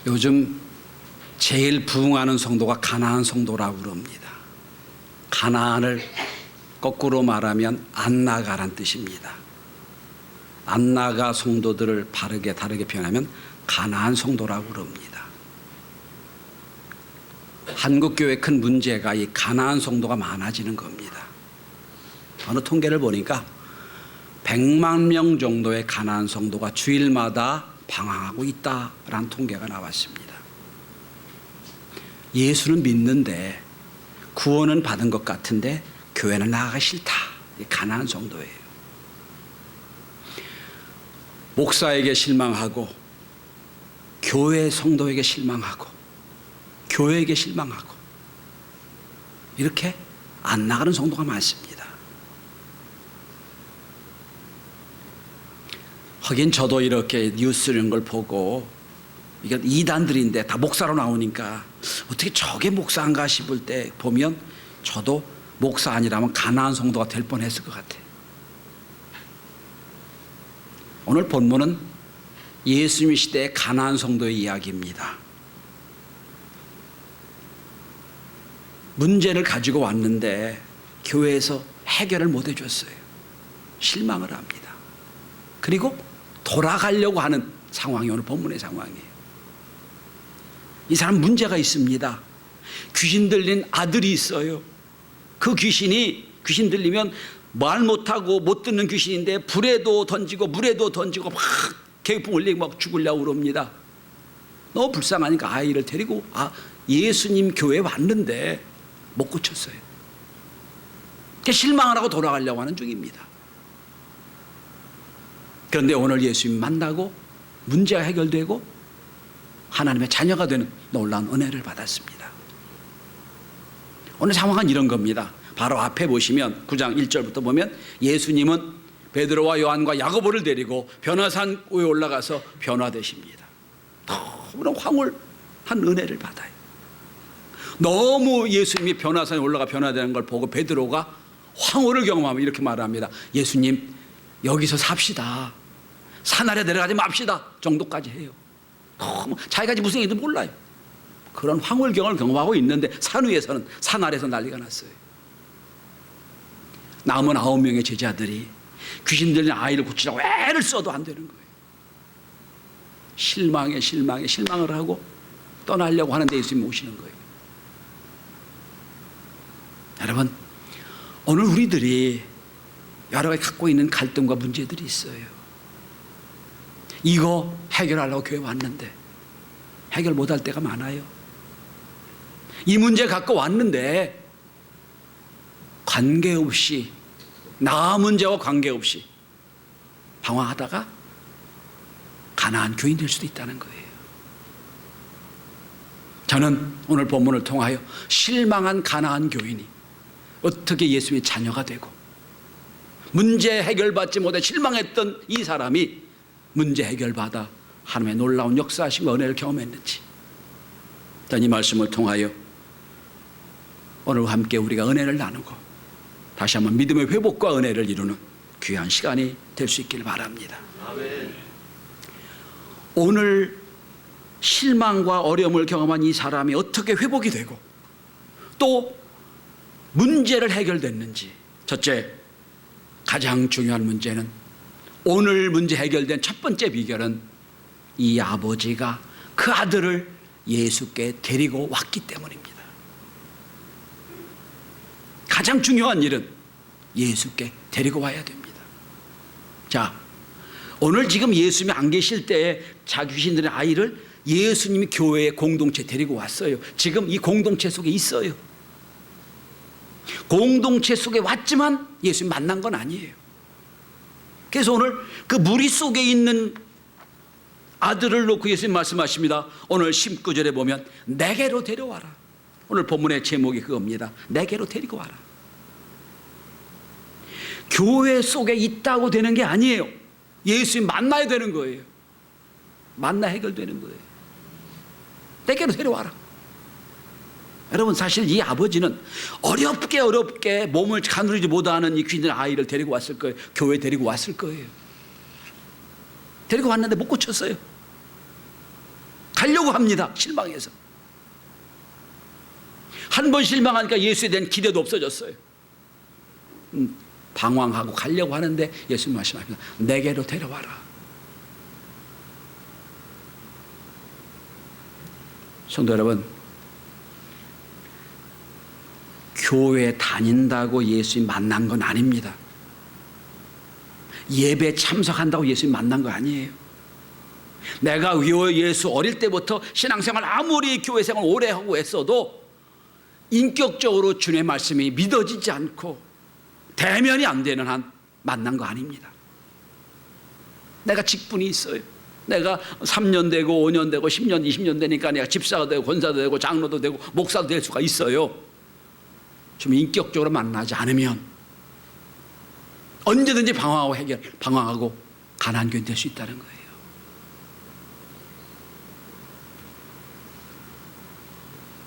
요즘 제일 부흥하는 성도가 가나안 성도라고 그럽니다. 가나안을 거꾸로 말하면 안나가란 뜻입니다. 안나가 성도들을 바르게 다르게 표현하면 가나안 성도라고 그럽니다. 한국교회 큰 문제가 이 가나안 성도가 많아지는 겁니다. 어느 통계를 보니까 100만 명 정도의 가나안 성도가 주일마다 방황하고 있다라는 통계가 나왔습니다. 예수는 믿는데 구원은 받은 것 같은데 교회는 나가기 싫다. 이 가나안 성도예요. 목사에게 실망하고 교회 성도에게 실망하고 교회에게 실망하고 이렇게 안 나가는 성도가 많습니다. 하긴 저도 이렇게 뉴스 이런 걸 보고 이게 이단들인데 다 목사로 나오니까 어떻게 저게 목사인가 싶을 때 보면 저도 목사 아니라면 가나안 성도가 될 뻔했을 것 같아요. 오늘 본문은 예수님 시대의 가나안 성도의 이야기입니다. 문제를 가지고 왔는데 교회에서 해결을 못 해줬어요. 실망을 합니다. 그리고 돌아가려고 하는 상황이 오늘 본문의 상황이에요. 이 사람 문제가 있습니다. 귀신 들린 아들이 있어요. 그 귀신 들리면 말 못하고 못 듣는 귀신인데 불에도 던지고 물에도 던지고 막 계급품 올리고 막 죽으려고 그럽니다. 너무 불쌍하니까 아이를 데리고 예수님 교회에 왔는데 못 고쳤어요. 실망을 하고 돌아가려고 하는 중입니다. 그런데 오늘 예수님 만나고 문제가 해결되고 하나님의 자녀가 되는 놀라운 은혜를 받았습니다. 오늘 상황은 이런 겁니다. 바로 앞에 보시면 9장 1절부터 보면 예수님은 베드로와 요한과 야고보를 데리고 변화산 위에 올라가서 변화되십니다. 너무나 황홀한 은혜를 받아요. 너무 예수님이 변화산에 올라가 변화되는 걸 보고 베드로가 황홀을 경험하며 이렇게 말합니다. 예수님 여기서 삽시다. 산 아래 내려가지 맙시다 정도까지 해요. 너무 자기가 무슨 얘기인지 몰라요. 그런 황홀경을 경험하고 있는데 산 위에서는 산 아래에서 난리가 났어요. 남은 9명의 제자들이 귀신 들린 아이를 고치라고 애를 써도 안 되는 거예요. 실망을 하고 떠나려고 하는데 예수님이 오시는 거예요. 여러분, 오늘 우리들이 여러 가지 갖고 있는 갈등과 문제들이 있어요. 이거 해결하려고 교회 왔는데 해결 못할 때가 많아요. 이 문제 갖고 왔는데 관계없이 나 문제와 관계없이 방황하다가 가나안 교인 될 수도 있다는 거예요. 저는 오늘 본문을 통하여 실망한 가나안 교인이 어떻게 예수님의 자녀가 되고 문제 해결받지 못해 실망했던 이 사람이 문제 해결받아 하나님의 놀라운 역사하심과 은혜를 경험했는지, 이 말씀을 통하여 오늘 함께 우리가 은혜를 나누고 다시 한번 믿음의 회복과 은혜를 이루는 귀한 시간이 될 수 있기를 바랍니다. 아멘. 오늘 실망과 어려움을 경험한 이 사람이 어떻게 회복이 되고 또 문제를 해결됐는지, 첫째, 가장 중요한 문제는 오늘 문제 해결된 첫 번째 비결은 이 아버지가 그 아들을 예수께 데리고 왔기 때문입니다. 가장 중요한 일은 예수께 데리고 와야 됩니다. 자, 오늘 지금 예수님이 안 계실 때에 자기 귀신들의 아이를 예수님이 교회의 공동체에 데리고 왔어요. 지금 이 공동체 속에 있어요. 공동체 속에 왔지만 예수님 만난 건 아니에요. 그래서 오늘 그 무리 속에 있는 아들을 놓고 예수님 말씀하십니다. 오늘 19절에 보면 내게로 데려와라. 오늘 본문의 제목이 그겁니다. 내게로 데리고 와라. 교회 속에 있다고 되는 게 아니에요. 예수님 만나야 되는 거예요. 만나 해결되는 거예요. 내게로 데려와라. 여러분, 사실 이 아버지는 어렵게 몸을 가누리지 못하는 이 귀신 아이를 데리고 왔을 거예요. 교회에 데리고 왔을 거예요. 데리고 왔는데 못 고쳤어요. 가려고 합니다. 실망해서. 한 번 실망하니까 예수에 대한 기대도 없어졌어요. 방황하고 가려고 하는데 예수님 말씀하십니다. 내게로 데려와라. 성도 여러분, 교회 다닌다고 예수님 만난 건 아닙니다. 예배 참석한다고 예수님 만난 거 아니에요. 내가 예수 어릴 때부터 신앙생활 아무리 교회생활 오래 하고 했어도 인격적으로 주님의 말씀이 믿어지지 않고 대면이 안 되는 한 만난 거 아닙니다. 내가 직분이 있어요. 내가 3년 되고 5년 되고 10년 20년 되니까 내가 집사가 되고 권사도 되고 장로도 되고 목사도 될 수가 있어요. 좀 인격적으로 만나지 않으면 언제든지 방황하고 가난한 교인 될 수 있다는 거예요.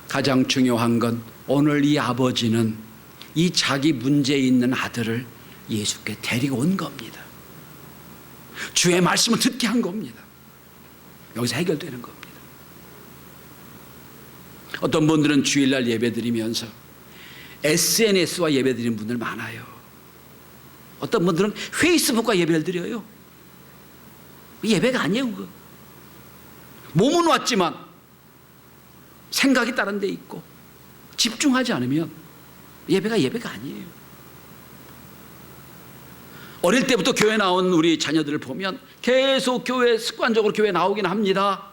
가장 중요한 건 오늘 이 아버지는 이 자기 문제 있는 아들을 예수께 데리고 온 겁니다. 주의 말씀을 듣게 한 겁니다. 여기서 해결되는 겁니다. 어떤 분들은 주일날 예배드리면서 SNS와 예배드리는 분들 많아요. 어떤 분들은 페이스북과 예배를 드려요. 예배가 아니에요. 그거. 몸은 왔지만 생각이 다른 데 있고 집중하지 않으면 예배가 아니에요. 어릴 때부터 교회 나온 우리 자녀들을 보면 계속 습관적으로 교회 나오긴 합니다.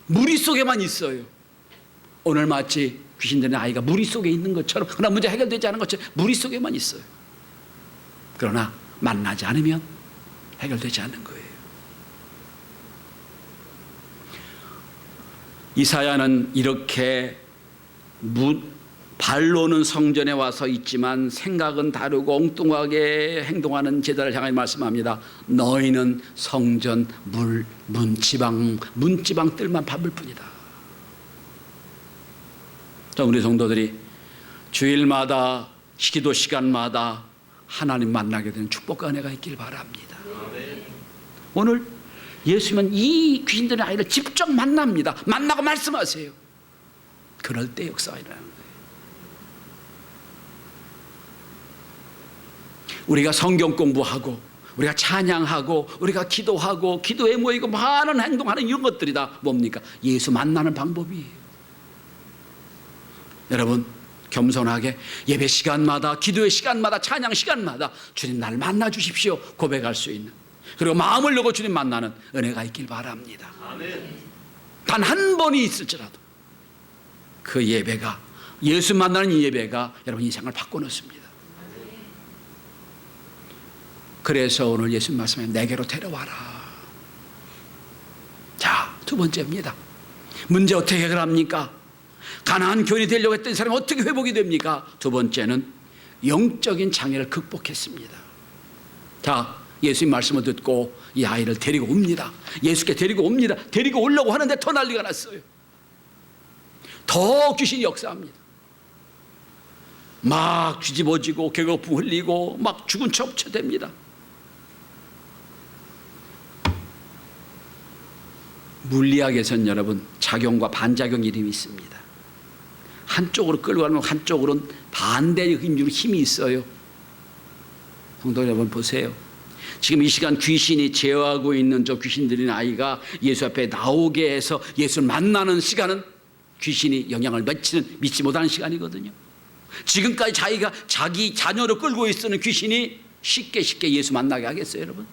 무리 속에만 있어요. 오늘 마치 귀신 들린 아이가 무리 속에 있는 것처럼, 그러나 문제 해결되지 않은 것처럼 무리 속에만 있어요. 그러나 만나지 않으면 해결되지 않는 거예요. 이사야는 이렇게 발로는 성전에 와서 있지만 생각은 다르고 엉뚱하게 행동하는 제자를 향해 말씀합니다. 너희는 성전 문지방 뜰만 밟을 뿐이다. 자, 우리 성도들이 주일마다 기도 시간마다 하나님 만나게 되는 축복과 은혜가 있길 바랍니다. 오늘 예수님은 이 귀신 들린 아이를 직접 만납니다. 만나고 말씀하세요. 그럴 때 역사가 일어나는 거예요. 우리가 성경 공부하고 우리가 찬양하고 우리가 기도하고 기도에 모이고 많은 행동하는 이런 것들이 다 뭡니까? 예수 만나는 방법이에요. 여러분, 겸손하게 예배 시간마다, 기도의 시간마다, 찬양 시간마다 주님 나를 만나 주십시오 고백할 수 있는, 그리고 마음을 열고 주님 만나는 은혜가 있길 바랍니다. 단 한 번이 있을지라도 그 예배가, 예수 만나는 이 예배가 여러분 인생을 바꿔놓습니다. 그래서 오늘 예수님 말씀에 내게로 데려와라. 자, 두 번째입니다. 문제 어떻게 해결합니까? 가난한 교인이 되려고 했던 사람이 어떻게 회복이 됩니까? 두 번째는 영적인 장애를 극복했습니다. 자, 예수님 말씀을 듣고 이 아이를 데리고 옵니다. 예수께 데리고 옵니다. 데리고 오려고 하는데 더 난리가 났어요. 더 귀신이 역사합니다. 막 뒤집어지고 개거품 흘리고 막 죽은 척 됩니다. 물리학에서는 여러분 작용과 반작용 이름이 있습니다. 한쪽으로 끌고 가면 한쪽으로는 반대의 힘이 있어요. 성도 여러분 보세요. 지금 이 시간 귀신이 제어하고 있는 저 귀신 들린 아이가 예수 앞에 나오게 해서 예수를 만나는 시간은 귀신이 영향을 미치지 못하는 시간이거든요. 지금까지 자기가 자기 자녀를 끌고 있는 귀신이 쉽게 예수 만나게 하겠어요, 여러분?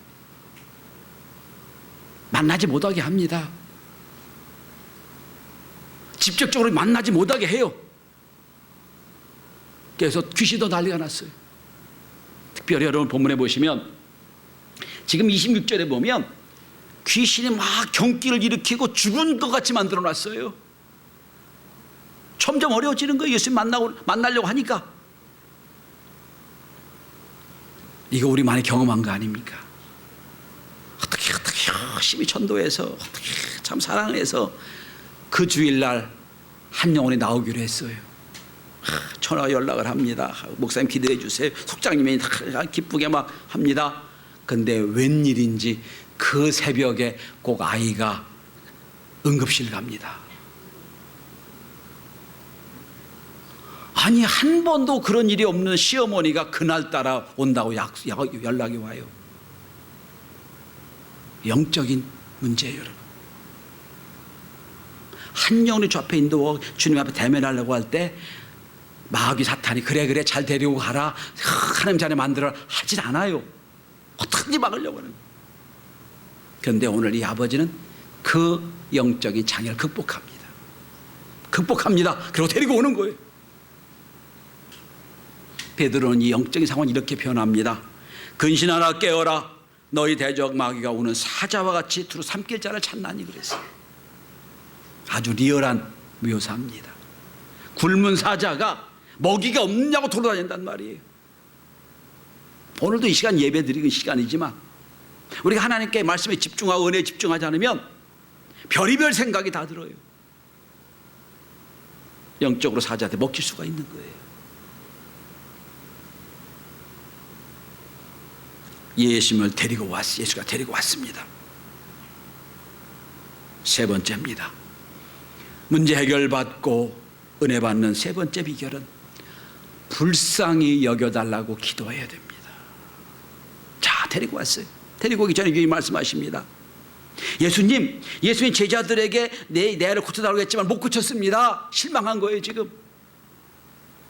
만나지 못하게 합니다. 직접적으로 만나지 못하게 해요. 그래서 귀신도 난리가 났어요. 특별히 여러분 본문에 보시면 지금 26절에 보면 귀신이 막 경기를 일으키고 죽은 것 같이 만들어놨어요. 점점 어려워지는 거예요. 예수님 만나려고 하니까. 이거 우리 많이 경험한 거 아닙니까? 어떻게 열심히 전도해서 어떻게 참 사랑해서 그 주일날 한 영혼이 나오기로 했어요. 전화 연락을 합니다. 목사님 기도해 주세요. 속장님이 기쁘게 막 합니다. 근데 웬일인지 그 새벽에 꼭 아이가 응급실 갑니다. 아니 한 번도 그런 일이 없는 시어머니가 그날따라 온다고 연락이 와요. 영적인 문제예요, 여러분. 한 영혼이 주 앞에 인도하고 주님 앞에 대면하려고 할 때 마귀 사탄이 그래 잘 데리고 가라, 하나님 자리 만들어라 하진 않아요. 어떻게든지 막으려고 하는. 그런데 오늘 이 아버지는 그 영적인 장애를 극복합니다. 그리고 데리고 오는 거예요. 베드로는 이 영적인 상황이 이렇게 표현합니다. 근신하라, 깨어라. 너희 대적 마귀가 오는 사자와 같이 두루 삼킬 자를 찾나니 그랬어요. 아주 리얼한 묘사입니다. 굶은 사자가 먹이가 없느냐고 돌아다닌단 말이에요. 오늘도 이 시간 예배 드리는 시간이지만 우리가 하나님께 말씀에 집중하고 은혜에 집중하지 않으면 별의별 생각이 다 들어요. 영적으로 사자한테 먹힐 수가 있는 거예요. 예수님을 예수가 데리고 왔습니다. 세 번째입니다. 문제 해결받고 은혜 받는 세 번째 비결은 불쌍히 여겨달라고 기도해야 됩니다. 자, 데리고 왔어요. 데리고 오기 전에 이 말씀하십니다. 예수님 제자들에게 내 아이를 고쳐달라고 했지만 못 고쳤습니다. 실망한 거예요. 지금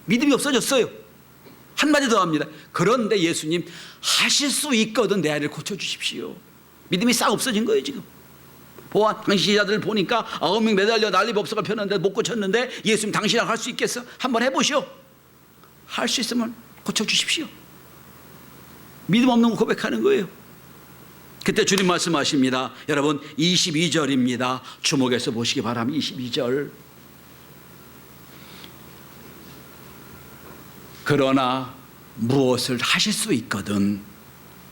믿음이 없어졌어요. 한마디 더 합니다. 그런데 예수님 하실 수 있거든 내 아이를 고쳐주십시오. 믿음이 싹 없어진 거예요. 지금 당신 제자들 보니까 9명 매달려 난리 법석을 폈는데 못 고쳤는데 예수님 당신이랑 할 수 있겠어? 한번 해보시오. 할 수 있으면 고쳐주십시오. 믿음 없는 거 고백하는 거예요. 그때 주님 말씀하십니다. 여러분 22절입니다. 주목해서 보시기 바랍니다. 22절. 그러나 무엇을 하실 수 있거든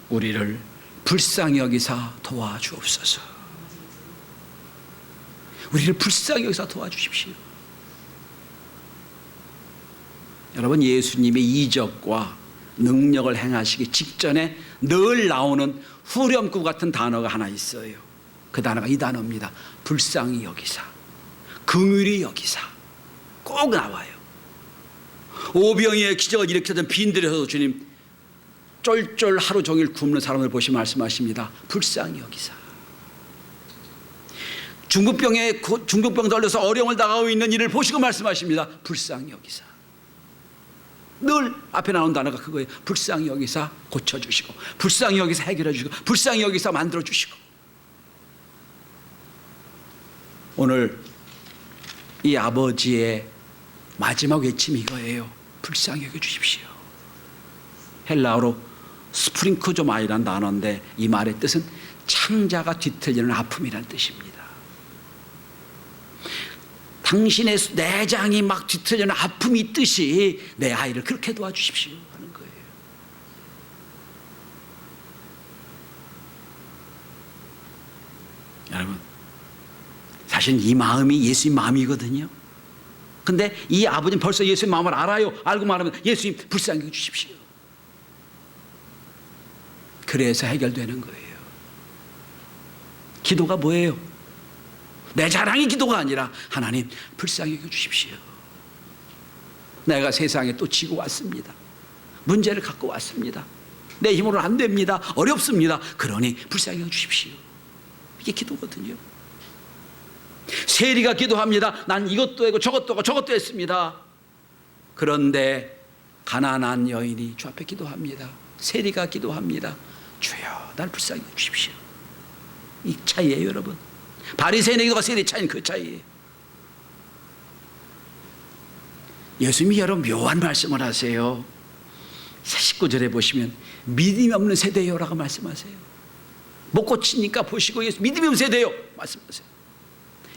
우리를 불쌍히 여기사 도와주옵소서. 우리를 불쌍히 여기사 도와주십시오. 여러분 예수님의 이적과 능력을 행하시기 직전에 늘 나오는 후렴구 같은 단어가 하나 있어요. 그 단어가 이 단어입니다. 불쌍히 여기사, 긍휼히 여기사. 꼭 나와요. 오병이의 기적을 일으켰던 빈들에서도 주님 쫄쫄 하루 종일 굶는 사람을 보시 말씀하십니다. 불쌍히 여기사. 중풍병 걸려서 어려움을 당하고 있는 이를 보시고 말씀하십니다. 불쌍히 여기사. 늘 앞에 나온 단어가 그거예요. 불쌍히 여기사 고쳐주시고, 불쌍히 여기사 해결해 주시고, 불쌍히 여기사 만들어 주시고. 오늘 이 아버지의 마지막 외침이 이거예요. 불쌍히 여겨 주십시오. 헬라어로 스프링크조마이라는 단어인데 이 말의 뜻은 창자가 뒤틀리는 아픔이라는 뜻입니다. 당신의 내장이 막 뒤틀리는 아픔이 있듯이 내 아이를 그렇게 도와주십시오 하는 거예요. 여러분 사실 이 마음이 예수님 마음이거든요. 근데 이 아버지는 벌써 예수님 마음을 알아요. 알고 말하면 예수님 불쌍히 해주십시오. 그래서 해결되는 거예요. 기도가 뭐예요? 내 자랑이 기도가 아니라 하나님 불쌍히 해주십시오. 내가 세상에 또 지고 왔습니다. 문제를 갖고 왔습니다. 내 힘으로는 안 됩니다. 어렵습니다. 그러니 불쌍히 해주십시오. 이게 기도거든요. 세리가 기도합니다. 난 이것도 하고 저것도 하고 저것도 했습니다. 그런데 가난한 여인이 주 앞에 기도합니다. 세리가 기도합니다. 주여 날 불쌍히 해주십시오. 이 차이예요 여러분. 바리새인의 기도가 세리의 차이는 그 차이예요. 예수님이 여러분 묘한 말씀을 하세요. 19절에 보시면 믿음이 없는 세대요라고 말씀하세요. 못 고치니까 보시고 예수 믿음이 없는 세대요 말씀하세요.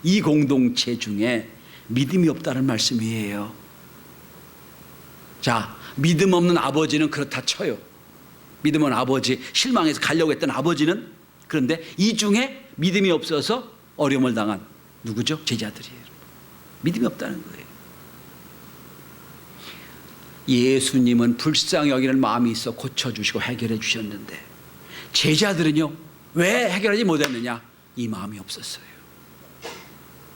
이 공동체 중에 믿음이 없다는 말씀이에요. 자, 믿음 없는 아버지는 그렇다 쳐요. 믿음 없는 아버지, 실망해서 가려고 했던 아버지는, 그런데 이 중에 믿음이 없어서 어려움을 당한 누구죠? 제자들이에요. 믿음이 없다는 거예요. 예수님은 불쌍히 여기는 마음이 있어 고쳐주시고 해결해 주셨는데 제자들은요 왜 해결하지 못했느냐? 이 마음이 없었어요.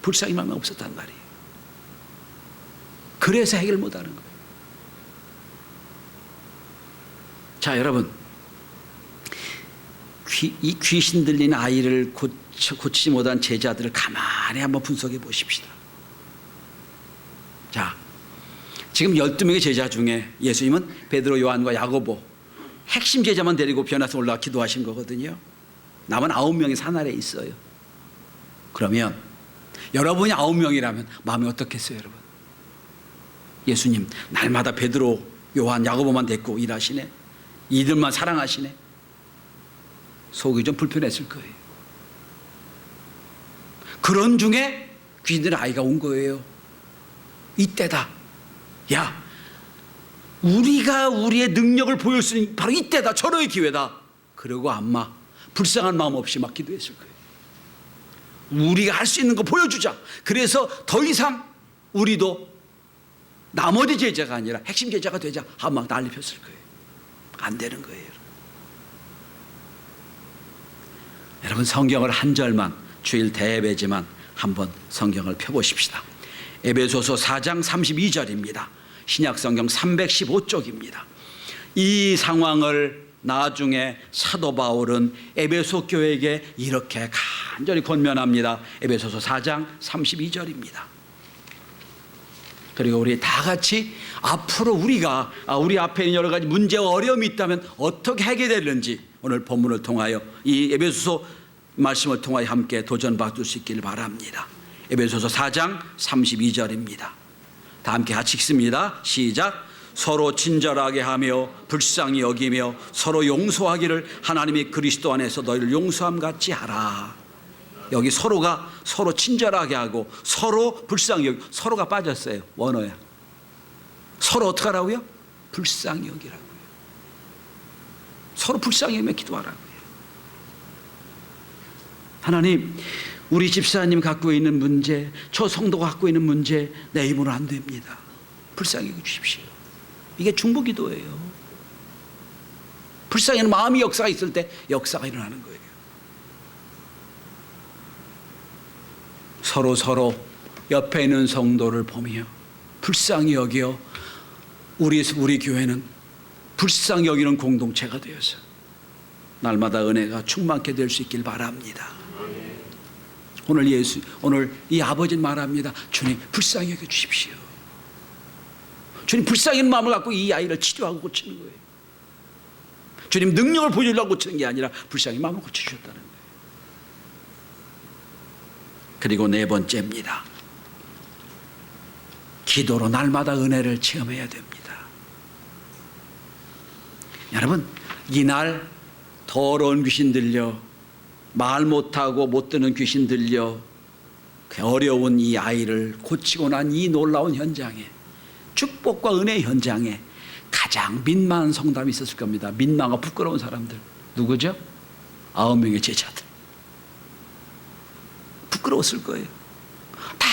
불쌍히 마음이 없었단 말이에요. 그래서 해결 못하는 거예요. 자, 여러분, 이 귀신 들린 아이를 고치지 못한 제자들을 가만히 한번 분석해 보십시다. 자, 지금 12명의 제자 중에 예수님은 베드로, 요한과 야고보 핵심 제자만 데리고 변화서 올라가 기도하신 거거든요. 남은 9명이 산아래에 있어요. 그러면 여러분이 9명이라면 마음이 어떻겠어요, 여러분? 예수님 날마다 베드로, 요한, 야고보만 데리고 일하시네. 이들만 사랑하시네. 속이 좀 불편했을 거예요. 그런 중에 귀신들의 아이가 온 거예요. 이때다. 야, 우리가 우리의 능력을 보일 수 있는 바로 이때다. 절호의 기회다. 그러고 아마 불쌍한 마음 없이 막 기도했을 거예요. 우리가 할 수 있는 거 보여주자. 그래서 더 이상 우리도 나머지 제자가 아니라 핵심 제자가 되자 하고 막 난리 폈을 거예요. 안 되는 거예요. 여러분, 성경을 한 절만, 주일 대예배지만 한번 성경을 펴보십시다. 에베소서 4장 32절입니다. 신약성경 315쪽입니다. 이 상황을 나중에 사도 바울은 에베소 교회에게 이렇게 간절히 권면합니다. 에베소서 4장 32절입니다. 그리고 우리 다 같이 앞으로 우리가 우리 앞에 있는 여러 가지 문제와 어려움이 있다면 어떻게 해결되는지 오늘 본문을 통하여 이 에베소서 말씀을 통하여 함께 도전받을 수 있기를 바랍니다. 에베소서 4장 32절입니다. 다 함께 같이 읽습니다. 시작. 서로 친절하게 하며 불쌍히 여기며 서로 용서하기를 하나님이 그리스도 안에서 너희를 용서함 같이 하라. 여기 서로가 서로 친절하게 하고 서로 불쌍히 여기, 서로가 빠졌어요. 원어야. 서로 어떻게 하라고요? 불쌍히 여기라고요. 서로 불쌍히 여기며 기도하라고요. 하나님, 우리 집사님 갖고 있는 문제, 저 성도가 갖고 있는 문제 내 힘으로 안 됩니다. 불쌍히 여겨 주십시오. 이게 중보기도예요. 불쌍히는 마음이 역사가 있을 때 역사가 일어나는 거예요. 서로 옆에 있는 성도를 보며 불쌍히 여겨 우리 교회는 불쌍히 여기는 공동체가 되어서 날마다 은혜가 충만케 될 수 있길 바랍니다. 오늘 이 아버지는 말합니다. 주님, 불쌍히 여겨 주십시오. 주님, 불쌍히 마음을 갖고 이 아이를 치료하고 고치는 거예요. 주님, 능력을 보여주려고 고치는 게 아니라 불쌍히 마음을 고쳐주셨다는 거예요. 그리고 네 번째입니다. 기도로 날마다 은혜를 체험해야 됩니다. 여러분, 이날 더러운 귀신 들려 말 못하고 못 듣는 귀신 들려 어려운 이 아이를 고치고 난 이 놀라운 현장에, 축복과 은혜의 현장에 가장 민망한 성담이 있었을 겁니다. 민망하고 부끄러운 사람들 누구죠? 9명의 제자들. 부끄러웠을 거예요. 다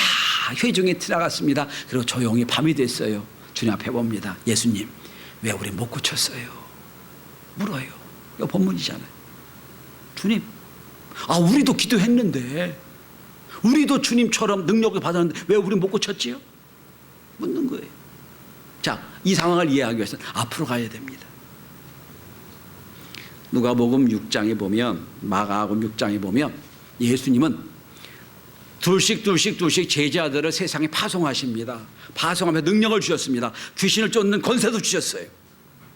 회중에 들어갔습니다. 그리고 조용히 밤이 됐어요. 주님 앞에 봅니다. 예수님, 왜 우리 못 고쳤어요? 물어요. 이거 본문이잖아요. 주님, 우리도 기도했는데, 우리도 주님처럼 능력을 받았는데 왜 우리 못 고쳤지요? 묻는 거예요. 자, 이 상황을 이해하기 위해서는 앞으로 가야 됩니다. 누가복음 6장에 보면, 마가복음 6장에 보면 예수님은 둘씩 제자들을 세상에 파송하십니다. 파송하면서 능력을 주셨습니다. 귀신을 쫓는 권세도 주셨어요.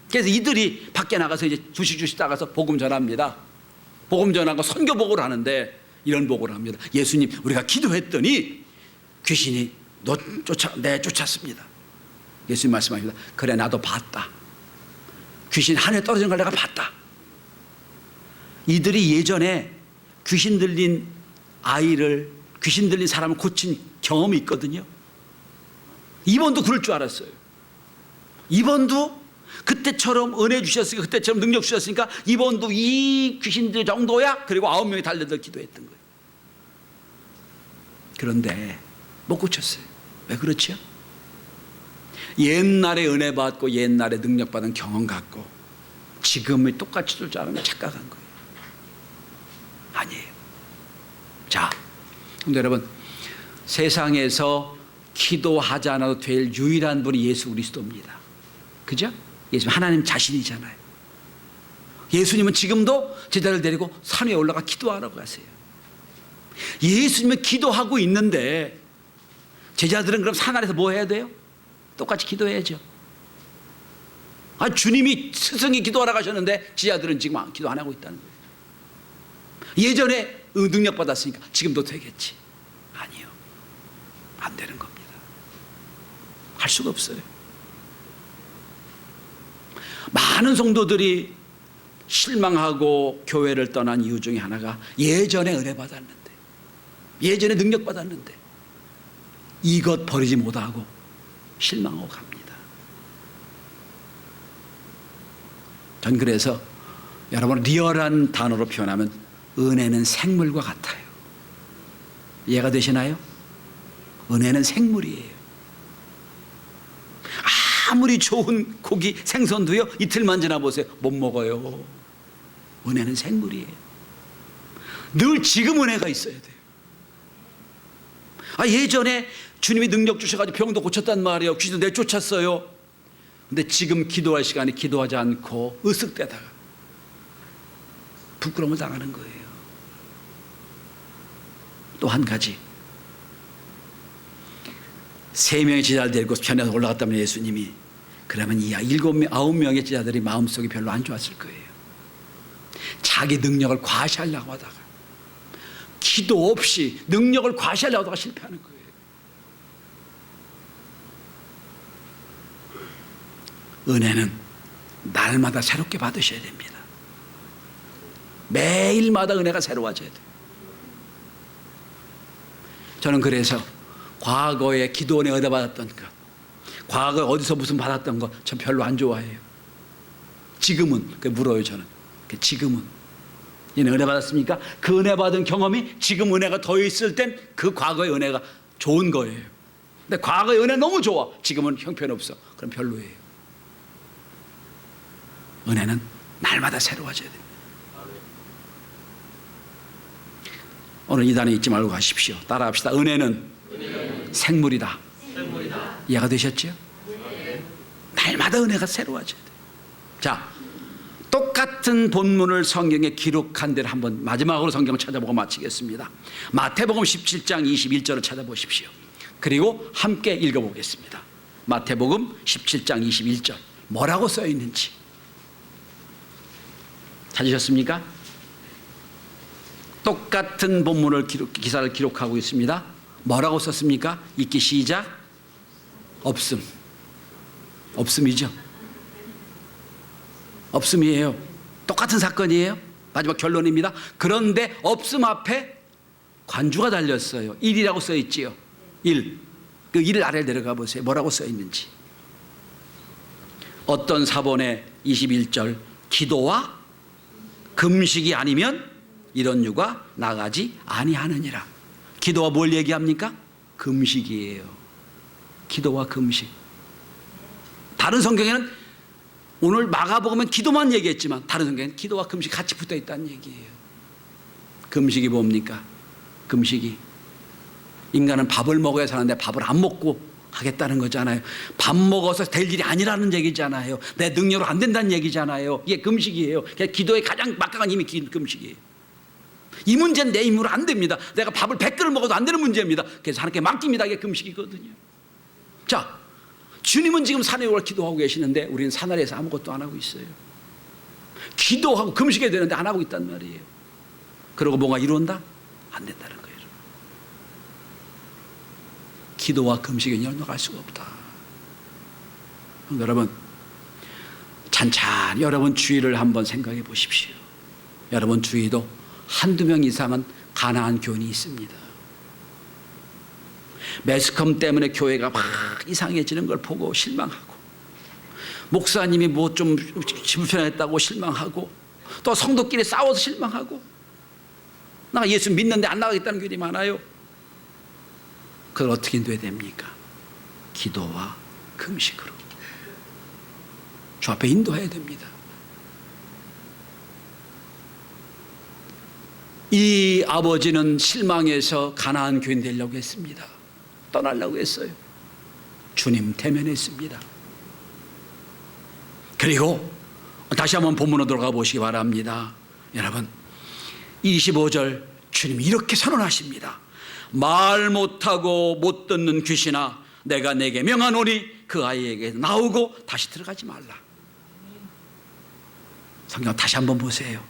그래서 이들이 밖에 나가서 이제 둘씩 나가서 복음 전합니다. 복음 전하고 선교 복음을 하는데 이런 복음을 합니다. 예수님, 우리가 기도했더니 귀신이 쫓았습니다. 예수님 말씀하십니다. 그래, 나도 봤다. 귀신 하늘에 떨어지는 걸 내가 봤다. 이들이 예전에 귀신 들린 사람을 고친 경험이 있거든요. 이번도 그럴 줄 알았어요. 이번도 그때처럼 은혜 주셨으니까, 그때처럼 능력 주셨으니까 이번도 이 귀신들 정도야. 그리고 9명이 달려들 기도했던 거예요. 그런데 못 고쳤어요. 왜 그렇죠? 옛날에 은혜 받고 옛날에 능력 받은 경험 갖고 지금이 똑같이 줄 줄 알았는데 착각한 거예요. 아니에요. 자, 근데 여러분, 세상에서 기도하지 않아도 될 유일한 분이 예수 그리스도입니다. 그죠? 예수님 하나님 자신이잖아요. 예수님은 지금도 제자를 데리고 산 위에 올라가 기도하라고 가세요. 예수님은 기도하고 있는데 제자들은 그럼 산 아래서 뭐 해야 돼요? 똑같이 기도해야죠. 주님이 스승이 기도하라고 하셨는데 제자들은 지금 기도 안 하고 있다는 거예요. 예전에 능력 받았으니까 지금도 되겠지. 아니요. 안 되는 겁니다. 할 수가 없어요. 많은 성도들이 실망하고 교회를 떠난 이유 중에 하나가 예전에 은혜 받았는데, 예전에 능력 받았는데 이것 버리지 못하고 실망하고 갑니다. 전 그래서 여러분 리얼한 단어로 표현하면 은혜는 생물과 같아요. 이해가 되시나요? 은혜는 생물이에요. 아무리 좋은 고기 생선도요 이틀만 지나보세요 못 먹어요. 은혜는 생물이에요. 늘 지금 은혜가 있어야 돼요. 예전에 주님이 능력 주셔가지고 병도 고쳤단 말이에요. 귀신도 내쫓았어요. 근데 지금 기도할 시간에 기도하지 않고 으쓱대다가 부끄러움을 당하는 거예요. 또 한 가지, 3명의 제자를 데리고 편에서 올라갔다면 예수님이, 그러면 이 9명의 제자들이 마음속이 별로 안 좋았을 거예요. 자기 능력을 과시하려고 하다가, 기도 없이 능력을 과시하려고 하다가 실패하는 거예요. 은혜는 날마다 새롭게 받으셔야 됩니다. 매일마다 은혜가 새로워져야 돼요. 저는 그래서 과거에 기도원에 은혜 받았던 것, 과거에 어디서 무슨 받았던 것 전 별로 안 좋아해요. 지금은 물어요. 저는 지금은 얘는 은혜 받았습니까? 그 은혜 받은 경험이 지금 은혜가 더 있을 땐 그 과거의 은혜가 좋은 거예요. 근데 과거의 은혜 너무 좋아, 지금은 형편없어, 그럼 별로예요. 은혜는 날마다 새로워져야 됩니다. 오늘 이 단에 잊지 말고 가십시오. 따라합시다. 은혜는 생물이다. 이해가 되셨죠? 날마다 은혜가 새로워져야 돼요. 자, 똑같은 본문을 성경에 기록한 데를 한번 마지막으로 성경을 찾아보고 마치겠습니다. 마태복음 17장 21절을 찾아보십시오. 그리고 함께 읽어보겠습니다. 마태복음 17장 21절 뭐라고 써 있는지 찾으셨습니까? 똑같은 본문을 기사를 기록하고 있습니다. 뭐라고 썼습니까? 읽기 시작. 없음. 없음이죠. 없음이에요. 똑같은 사건이에요. 마지막 결론입니다. 그런데 없음 앞에 관주가 달렸어요. 1이라고 써 있지요. 1. 그 1 아래를 내려가 보세요. 뭐라고 써 있는지. 어떤 사본의 21절 기도와 금식이 아니면 이런 유가 나가지 아니하느니라. 기도와 뭘 얘기합니까? 금식이에요. 기도와 금식. 다른 성경에는 오늘 마가복음은 기도만 얘기했지만 다른 성경에는 기도와 금식 같이 붙어 있다는 얘기예요. 금식이 뭡니까? 금식이 인간은 밥을 먹어야 사는데 밥을 안 먹고 하겠다는 거잖아요. 밥 먹어서 될 일이 아니라는 얘기잖아요. 내 능력으로 안 된다는 얘기잖아요. 이게 금식이에요. 기도의 가장 막강한 힘이 금식이에요. 이 문제는 내 힘으로 안 됩니다. 내가 밥을 100그릇 먹어도 안 되는 문제입니다. 그래서 하나님께 맡깁니다. 이게 금식이거든요. 자, 주님은 지금 산에 올라 기도하고 계시는데 우리는 산 아래에서 아무것도 안 하고 있어요. 기도하고 금식해야 되는데 안 하고 있단 말이에요. 그러고 뭐가 이룬다? 안 된다는 거예요. 기도와 금식은 연락할 수가 없다. 여러분, 찬찬히 여러분 주위를 한번 생각해 보십시오. 여러분 주위도 한두 명 이상은 가난한 교인이 있습니다. 매스컴 때문에 교회가 막 이상해지는 걸 보고 실망하고, 목사님이 뭐 좀 불편했다고 실망하고, 또 성도끼리 싸워서 실망하고, 나 예수 믿는데 안 나가겠다는 교인이 많아요. 그걸 어떻게 해야 됩니까? 기도와 금식으로 주 앞에 인도해야 됩니다. 이 아버지는 실망해서 가나안 교인 되려고 했습니다. 떠나려고 했어요. 주님 대면했습니다. 그리고 다시 한번 본문으로 들어가 보시기 바랍니다. 여러분 25절 주님이 이렇게 선언하십니다. 말 못하고 못 듣는 귀신아 내가 내게 명하노니 그 아이에게 나오고 다시 들어가지 말라. 성경 다시 한번 보세요.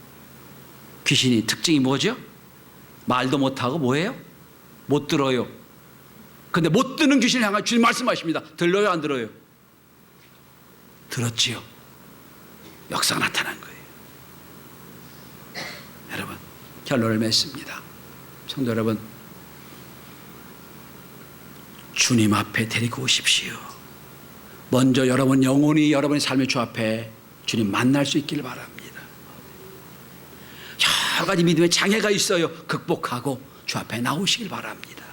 귀신이 특징이 뭐죠? 말도 못하고 뭐예요? 못 들어요. 근데 못 듣는 귀신을 향해 주님 말씀하십니다. 들려요 안 들어요? 들었지요. 역사가 나타난 거예요. 여러분 결론을 맺습니다. 성도 여러분 주님 앞에 데리고 오십시오. 먼저 여러분 영혼이 여러분의 삶의 주 앞에 주님 만날 수 있기를 바랍니다. 여러 가지 믿음의 장애가 있어요. 극복하고 주 앞에 나오시길 바랍니다.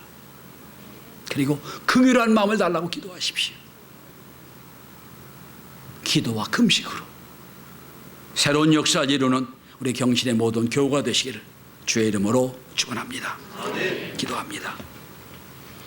그리고 긍휼한 마음을 달라고 기도하십시오. 기도와 금식으로 새로운 역사를 이루는 우리 경신의 모든 교우가 되시기를 주의 이름으로 축원합니다. 기도합니다.